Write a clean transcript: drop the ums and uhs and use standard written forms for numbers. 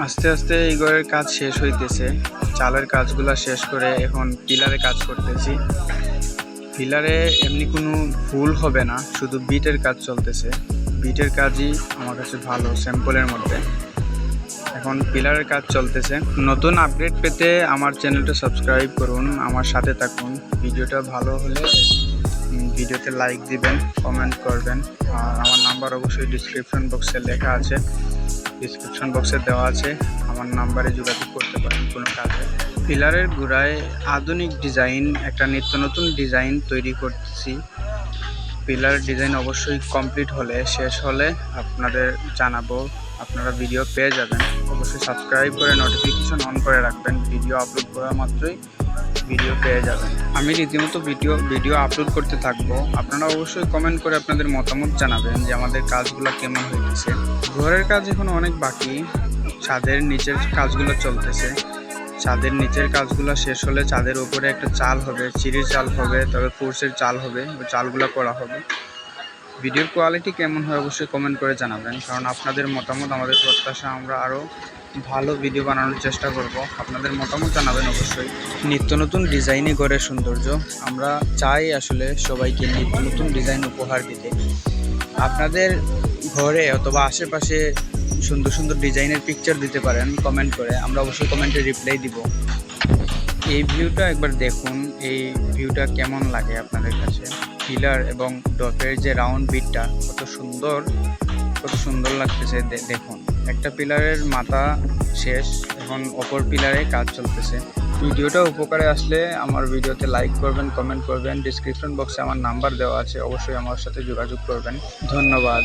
আস্তে আস্তে এই ঘরের কাজ শেষ হইতেছে। চালের কাজগুলা শেষ করে এখন পিলারে কাজ করতেছি। পিলারে এমনি কোনো ফুল হবে না, শুধু বিটের কাজ চলতেছে। বিটের কাজই আমার কাছে ভালো স্যাম্পলের মধ্যে। এখন পিলারের কাজ চলতেছে। নতুন আপডেট পেতে আমার চ্যানেলটা সাবস্ক্রাইব করুন, আমার সাথে থাকুন। ভিডিওটা ভালো হলে ভিডিওতে লাইক দিবেন, কমেন্ট করবেন। আর আমার নাম্বার অবশ্যই ডিসক্রিপশন বক্সে লেখা আছে, ডিসক্রিপশন বক্সে দেওয়া আছে। আমার নাম্বারে যোগাযোগ করতে পারেন কোনো কাজে। পিলারের গোড়ায় আধুনিক ডিজাইন, একটা নিত্য নতুন ডিজাইন তৈরি করতেছি। পিলার ডিজাইন অবশ্যই কমপ্লিট হলে, শেষ হলে আপনাদের জানাবো, আপনারা ভিডিও পেয়ে যাবেন। অবশ্যই সাবস্ক্রাইব করে নোটিফিকেশন অন করে রাখবেন, ভিডিও আপলোড করা মাত্রই ভিডিও পেয়ে যাবেন। আমি রীতিমতো ভিডিও আপলোড করতে থাকবো। আপনারা অবশ্যই কমেন্ট করে আপনাদের মতামত জানাবেন যে আমাদের কাজগুলো কেমন হয়েছে। ঘরের কাজ এখন অনেক বাকি, ছাদের নিচের কাজগুলো চলতেছে। ছাদের নিচের কাজগুলো শেষ হলে ছাদের উপরে একটা চাল হবে, চিড়ির চাল হবে, তবে ফোর্সের চাল হবে, ওই চালগুলো করা হবে। ভিডিওর কোয়ালিটি কেমন হয় অবশ্যই কমেন্ট করে জানাবেন, কারণ আপনাদের মতামত আমাদের প্রত্যাশা। আমরা আরও ভালো ভিডিও বানানোর চেষ্টা করব, আপনাদের মতামত জানাবেন অবশ্যই। নিত্য নতুন ডিজাইনে ঘরের সৌন্দর্য, আমরা চাই আসলে সবাইকে নিত্য নতুন ডিজাইন উপহার দিতে। আপনাদের ঘরে অথবা আশেপাশে সুন্দর সুন্দর ডিজাইনের পিকচার দিতে পারেন কমেন্ট করে, আমরা অবশ্যই কমেন্টে রিপ্লাই দিব। এই ভিউটা একবার দেখুন, এই ভিউটা কেমন লাগে আপনাদের কাছে। পিলার এবং ডপের যে রাউন্ড বিটটা কত সুন্দর লাগতেছে দেখুন। একটা পিলারের মাথা শেষ, এখন অপর পিলারে কাজ চলতেছে। ভিডিওটা উপকারে আসলে আমার ভিডিওতে লাইক করবেন, কমেন্ট করবেন। ডিসক্রিপশন বক্সে আমার নাম্বার দেওয়া আছে, অবশ্যই আমার সাথে যোগাযোগ করবেন। ধন্যবাদ।